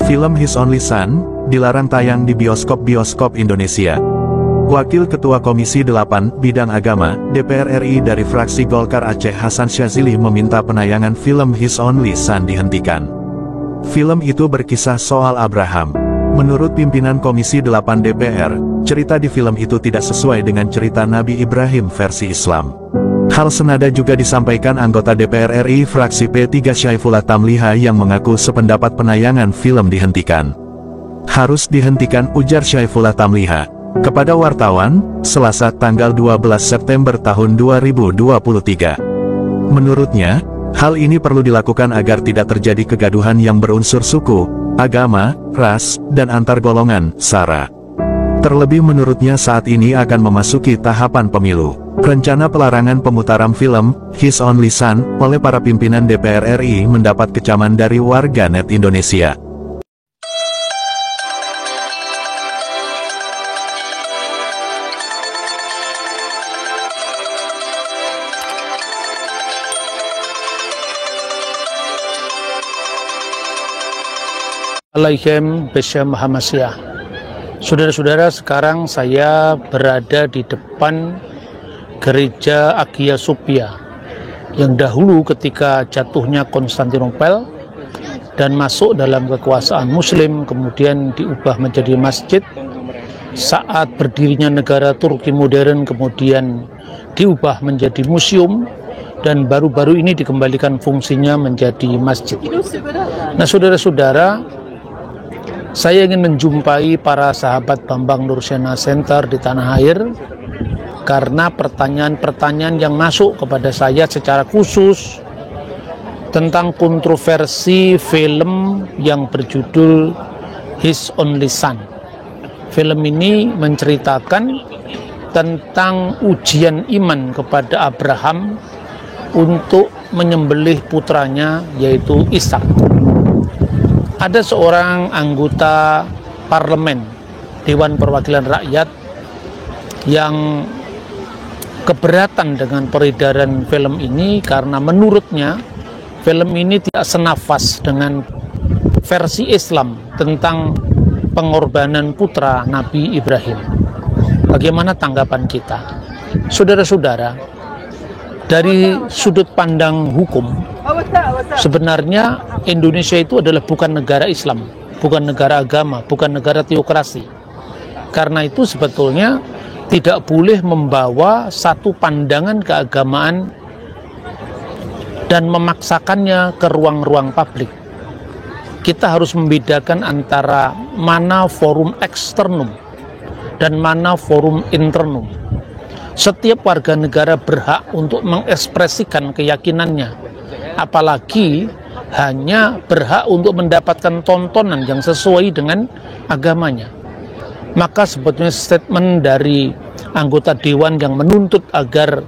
Film His Only Son dilarang tayang di bioskop-bioskop Indonesia. Wakil Ketua Komisi 8 Bidang Agama, DPR RI dari fraksi Golkar Aceh Hasan Syazili meminta penayangan film His Only Son dihentikan. Film itu berkisah soal Abraham. Menurut pimpinan Komisi 8 DPR, cerita di film itu tidak sesuai dengan cerita Nabi Ibrahim versi Islam. Hal senada juga disampaikan anggota DPR RI fraksi P3 Syaifullah Tamliha yang mengaku sependapat penayangan film dihentikan. Harus dihentikan, ujar Syaifullah Tamliha kepada wartawan, Selasa tanggal 12 September tahun 2023. Menurutnya, hal ini perlu dilakukan agar tidak terjadi kegaduhan yang berunsur suku, agama, ras, dan antar golongan, sara. Terlebih menurutnya saat ini akan memasuki tahapan pemilu. Rencana pelarangan pemutaran film His Only Son oleh para pimpinan DPR RI mendapat kecaman dari warganet Indonesia. Alaihim Besya Muhammadiyah. Saudara-saudara, sekarang saya berada di depan gereja Hagia Sophia yang dahulu ketika jatuhnya Konstantinopel dan masuk dalam kekuasaan Muslim kemudian diubah menjadi masjid. Saat berdirinya negara Turki modern kemudian diubah menjadi museum dan baru-baru ini dikembalikan fungsinya menjadi masjid. Nah, saudara-saudara, saya ingin menjumpai para sahabat Bambang Nursena Center di tanah air karena pertanyaan-pertanyaan yang masuk kepada saya secara khusus tentang kontroversi film yang berjudul His Only Son. Film ini menceritakan tentang ujian iman kepada Abraham untuk menyembelih putranya yaitu Ishak. Ada seorang anggota parlemen Dewan Perwakilan Rakyat yang keberatan dengan peredaran film ini karena menurutnya film ini tidak senafas dengan versi Islam tentang pengorbanan putra Nabi Ibrahim. Bagaimana tanggapan kita? Saudara-saudara, dari sudut pandang hukum, sebenarnya Indonesia itu adalah bukan negara Islam, bukan negara agama, bukan negara teokrasi. Karena itu sebetulnya tidak boleh membawa satu pandangan keagamaan dan memaksakannya ke ruang-ruang publik. Kita harus membedakan antara mana forum eksternum dan mana forum internum. Setiap warga negara berhak untuk mengekspresikan keyakinannya, apalagi hanya berhak untuk mendapatkan tontonan yang sesuai dengan agamanya. Maka sebetulnya statement dari anggota dewan yang menuntut agar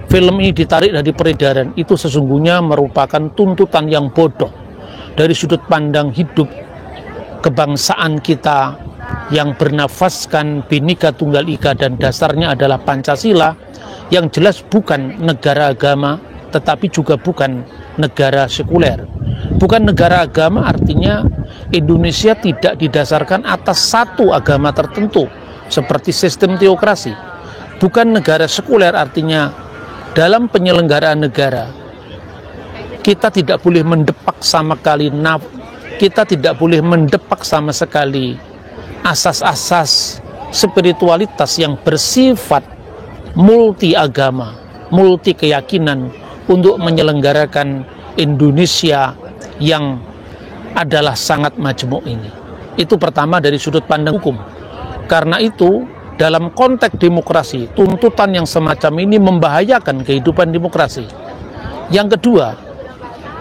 film ini ditarik dari peredaran itu sesungguhnya merupakan tuntutan yang bodoh dari sudut pandang hidup kebangsaan kita yang bernafaskan Bhinneka Tunggal Ika dan dasarnya adalah Pancasila, yang jelas bukan negara agama tetapi juga bukan negara sekuler. Bukan negara agama artinya Indonesia tidak didasarkan atas satu agama tertentu seperti sistem teokrasi. Bukan negara sekuler artinya dalam penyelenggaraan negara kita tidak boleh mendepak sama sekali asas-asas spiritualitas yang bersifat multi agama, multi keyakinan untuk menyelenggarakan Indonesia yang adalah sangat majmuk ini. Itu pertama dari sudut pandang hukum. Karena itu dalam konteks demokrasi, tuntutan yang semacam ini membahayakan kehidupan demokrasi. Yang kedua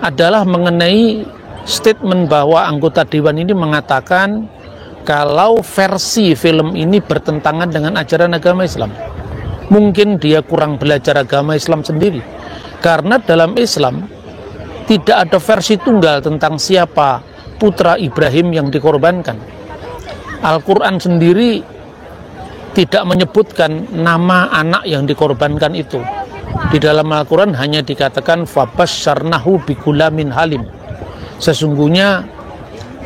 adalah mengenai statement bahwa anggota dewan ini mengatakan kalau versi film ini bertentangan dengan ajaran agama Islam. Mungkin dia kurang belajar agama Islam sendiri. Karena dalam Islam tidak ada versi tunggal tentang siapa putra Ibrahim yang dikorbankan. Al-Quran sendiri tidak menyebutkan nama anak yang dikorbankan itu. Di dalam Al-Quran hanya dikatakan fabasyarnahu bigulamin halim. Sesungguhnya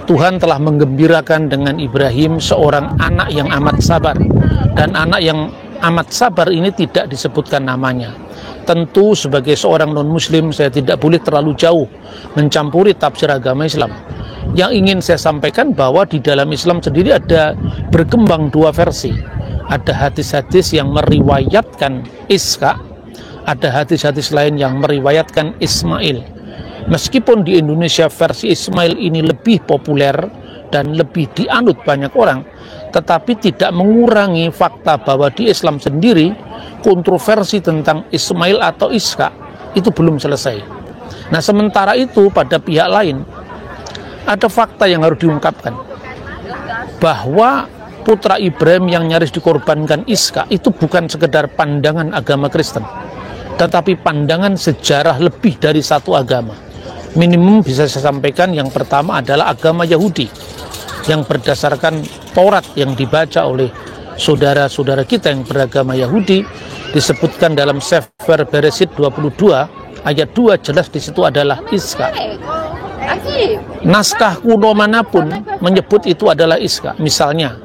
Tuhan telah menggembirakan dengan Ibrahim seorang anak yang amat sabar. Dan anak yang amat sabar ini tidak disebutkan namanya. Tentu sebagai seorang non-muslim saya tidak boleh terlalu jauh mencampuri tafsir agama Islam. Yang ingin saya sampaikan bahwa di dalam Islam sendiri ada berkembang dua versi. Ada hadis-hadis yang meriwayatkan Iska, ada hadis-hadis lain yang meriwayatkan Ismail. Meskipun di Indonesia versi Ismail ini lebih populer dan lebih dianut banyak orang, tetapi tidak mengurangi fakta bahwa di Islam sendiri kontroversi tentang Ismail atau Iska itu belum selesai. Nah, sementara itu pada pihak lain ada fakta yang harus diungkapkan, bahwa putra Ibrahim yang nyaris dikorbankan Iska itu bukan sekedar pandangan agama Kristen, tetapi pandangan sejarah lebih dari satu agama. Minimum bisa saya sampaikan yang pertama adalah agama Yahudi yang berdasarkan Taurat yang dibaca oleh saudara-saudara kita yang beragama Yahudi, disebutkan dalam Sefer Beresit 22 ayat 2 jelas di situ adalah Iska. Naskah kuno manapun menyebut itu adalah Iska. Misalnya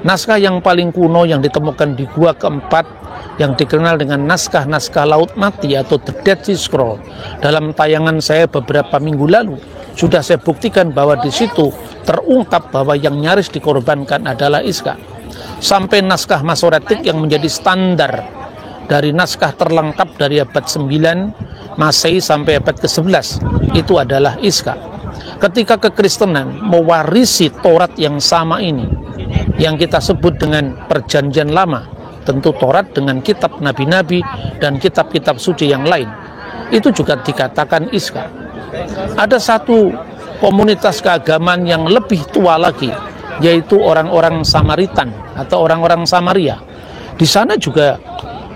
naskah yang paling kuno yang ditemukan di gua keempat yang dikenal dengan naskah-naskah Laut Mati atau The Dead Sea Scroll. Dalam tayangan saya beberapa minggu lalu sudah saya buktikan bahwa di situ terungkap bahwa yang nyaris dikorbankan adalah Iska. Sampai naskah Masoretik yang menjadi standar dari naskah terlengkap dari abad 9 Masehi sampai abad ke-11 itu adalah Iska. Ketika kekristenan mewarisi Taurat yang sama ini, yang kita sebut dengan Perjanjian Lama, tentu Taurat dengan kitab nabi-nabi dan kitab-kitab suci yang lain, itu juga dikatakan Iska. Ada satu komunitas keagamaan yang lebih tua lagi, yaitu orang-orang Samaritan atau orang-orang Samaria. Di sana juga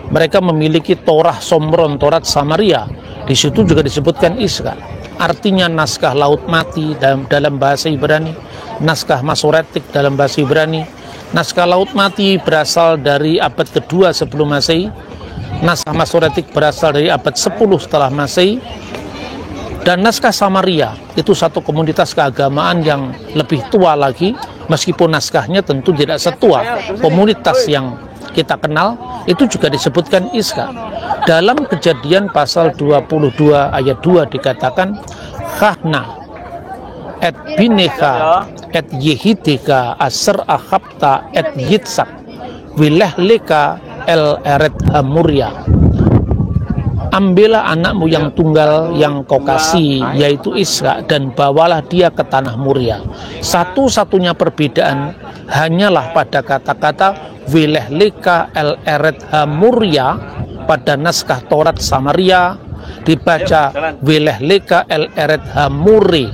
mereka memiliki Torah Somron, Taurat Samaria. Di situ juga disebutkan Iska. Artinya naskah Laut Mati dalam bahasa Ibrani, naskah Masoretik dalam bahasa Ibrani. Naskah Laut Mati berasal dari abad kedua sebelum Masehi. Naskah Masoretik berasal dari abad 10 setelah Masehi. Dan naskah Samaria itu satu komunitas keagamaan yang lebih tua lagi, meskipun naskahnya tentu tidak setua komunitas yang kita kenal, itu juga disebutkan Iska. Dalam Kejadian pasal 22 ayat 2 dikatakan, Khahna et binecha et yehideka aser akhabta et yitsak wilehleka el eret hamuria. Ambillah anakmu yang tunggal yang kau kasih, yaitu Iska, dan bawalah dia ke tanah Muria. Satu-satunya perbedaan hanyalah pada kata-kata wilehleka el eret hamuria. Pada naskah Taurat Samaria dibaca wilehleka el eret hamuri,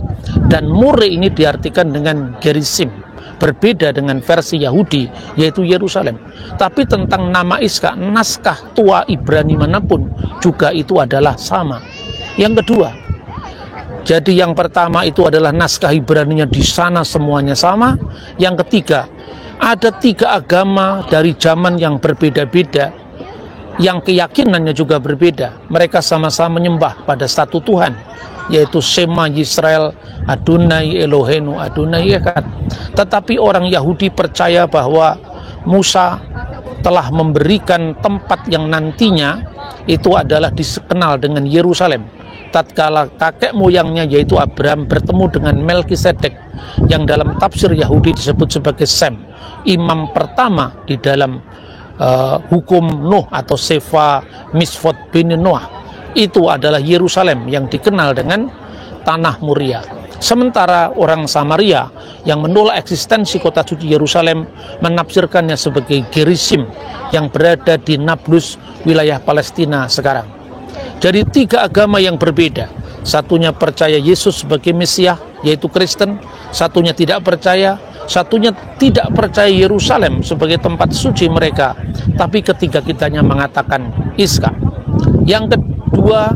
dan muri ini diartikan dengan Gerisim, berbeda dengan versi Yahudi yaitu Yerusalem. Tapi tentang nama Iska, naskah tua Ibrani manapun juga itu adalah sama. Yang kedua, jadi yang pertama itu adalah naskah Ibraninya di sana semuanya sama. Yang ketiga, ada tiga agama dari zaman yang berbeda-beda yang keyakinannya juga berbeda. Mereka sama-sama menyembah pada satu Tuhan, yaitu Shema Yisrael, Adonai Eloheinu, Adonai Echad. Tetapi orang Yahudi percaya bahwa Musa telah memberikan tempat yang nantinya itu adalah dikenal dengan Yerusalem. Tatkala kakek moyangnya yaitu Abraham bertemu dengan Melkisedek, yang dalam tafsir Yahudi disebut sebagai Sem, imam pertama di dalam hukum Nuh atau Sefa Misfot bin Noah, itu adalah Yerusalem yang dikenal dengan tanah Muria. Sementara orang Samaria yang menolak eksistensi kota suci Yerusalem menafsirkannya sebagai Gerisim yang berada di Nablus, wilayah Palestina sekarang. Jadi tiga agama yang berbeda. Satunya percaya Yesus sebagai Mesias, yaitu Kristen. Satunya tidak percaya. Satunya tidak percaya Yerusalem sebagai tempat suci mereka, tapi ketiga-kitanya mengatakan Iska. Yang kedua,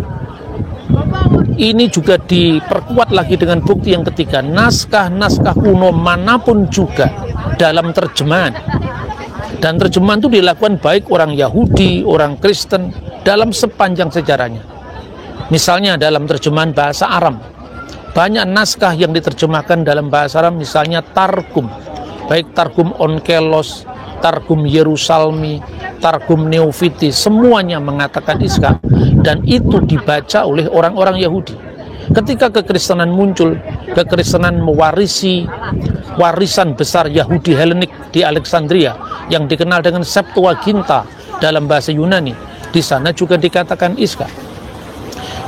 ini juga diperkuat lagi dengan bukti yang ketiga, naskah-naskah kuno manapun juga dalam terjemahan. Dan terjemahan itu dilakukan baik orang Yahudi, orang Kristen dalam sepanjang sejarahnya. Misalnya dalam terjemahan bahasa Aram, Banyak naskah yang diterjemahkan dalam bahasa Arab, misalnya Targum, baik Targum Onkelos, Targum Yerusalmi, Targum Neofiti, semuanya mengatakan Iska, dan itu dibaca oleh orang-orang Yahudi. Ketika kekristenan muncul, kekristenan mewarisi warisan besar Yahudi Helenik di Alexandria yang dikenal dengan Septuaginta dalam bahasa Yunani. Di sana juga dikatakan Iska.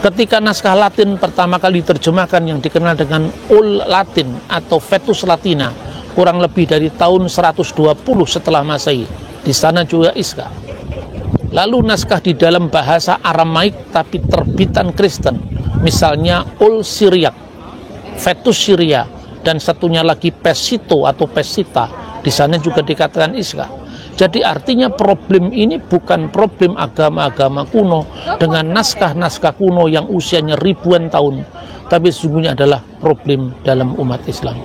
Ketika naskah Latin pertama kali diterjemahkan yang dikenal dengan Old Latin atau Vetus Latina, kurang lebih dari tahun 120 setelah Masehi, di sana juga Iska. Lalu naskah di dalam bahasa Aramaik tapi terbitan Kristen, misalnya Old Syriac, Vetus Syria, dan satunya lagi Pesito atau Pesita, di sana juga dikatakan Iska. Jadi artinya problem ini bukan problem agama-agama kuno dengan naskah-naskah kuno yang usianya ribuan tahun, tapi sesungguhnya adalah problem dalam umat Islam.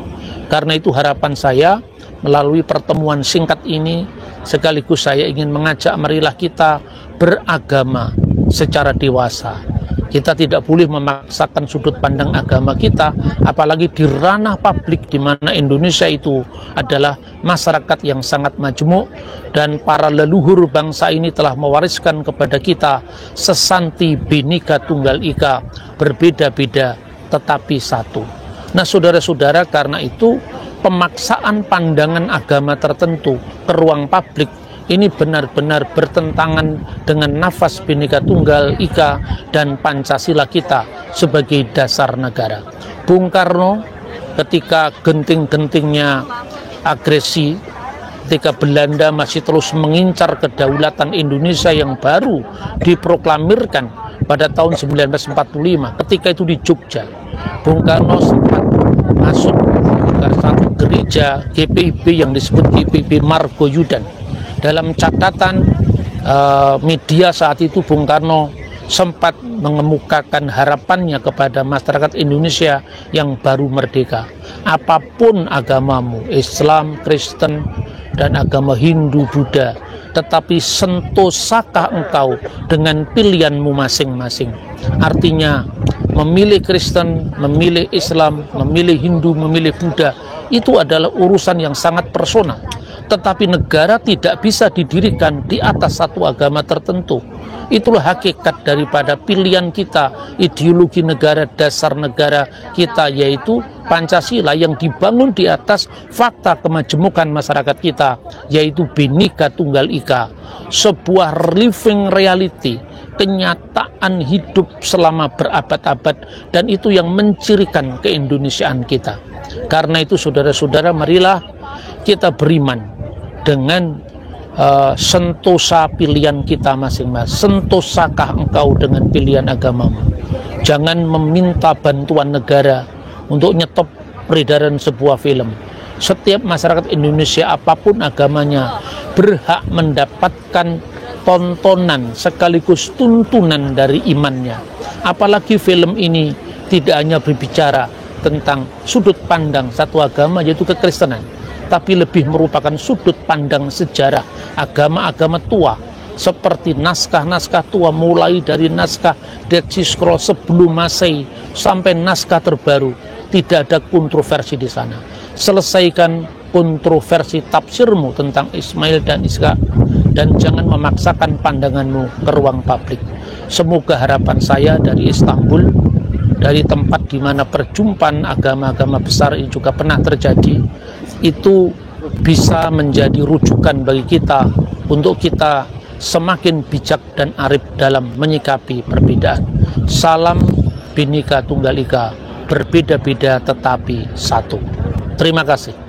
Karena itu harapan saya melalui pertemuan singkat ini, sekaligus saya ingin mengajak marilah kita beragama secara dewasa. Kita tidak boleh memaksakan sudut pandang agama kita, apalagi di ranah publik di mana Indonesia itu adalah masyarakat yang sangat majemuk, dan para leluhur bangsa ini telah mewariskan kepada kita sesanti Bhinneka Tunggal Ika, berbeda-beda tetapi satu. Nah saudara-saudara, karena itu pemaksaan pandangan agama tertentu ke ruang publik ini benar-benar bertentangan dengan nafas Bhinneka Tunggal Ika dan Pancasila kita sebagai dasar negara. Bung Karno ketika genting-gentingnya agresi, ketika Belanda masih terus mengincar kedaulatan Indonesia yang baru diproklamirkan pada tahun 1945, ketika itu di Jogja, Bung Karno sempat masuk ke satu gereja GPIB yang disebut GPIB Margoyudan. Dalam catatan media saat itu, Bung Karno sempat mengemukakan harapannya kepada masyarakat Indonesia yang baru merdeka. Apapun agamamu, Islam, Kristen, dan agama Hindu, Buddha, tetapi sentosakah engkau dengan pilihanmu masing-masing. Artinya memilih Kristen, memilih Islam, memilih Hindu, memilih Buddha, itu adalah urusan yang sangat personal. Tetapi negara tidak bisa didirikan di atas satu agama tertentu. Itulah hakikat daripada pilihan kita, ideologi negara, dasar negara kita, yaitu Pancasila yang dibangun di atas fakta kemajemukan masyarakat kita, yaitu Bhinneka Tunggal Ika, sebuah living reality, kenyataan hidup selama berabad-abad, dan itu yang mencirikan keindonesiaan kita. Karena itu saudara-saudara, marilah kita beriman dengan sentosa pilihan kita masing-masing. Sentosakah engkau dengan pilihan agamamu? Jangan meminta bantuan negara untuk nyetop peredaran sebuah film. Setiap masyarakat Indonesia apapun agamanya berhak mendapatkan tontonan sekaligus tuntunan dari imannya. Apalagi film ini tidak hanya berbicara tentang sudut pandang satu agama, yaitu kekristenan, tapi lebih merupakan sudut pandang sejarah agama-agama tua, seperti naskah-naskah tua, mulai dari naskah Dead Sea Scroll sebelum Masehi sampai naskah terbaru. Tidak ada kontroversi di sana. Selesaikan kontroversi tafsirmu tentang Ismail dan Ishak, dan jangan memaksakan pandanganmu ke ruang publik. Semoga harapan saya dari Istanbul, dari tempat di mana perjumpaan agama-agama besar ini juga pernah terjadi, itu bisa menjadi rujukan bagi kita untuk kita semakin bijak dan arif dalam menyikapi perbedaan. Salam Bhinneka Tunggal Ika, berbeda-beda tetapi satu. Terima kasih.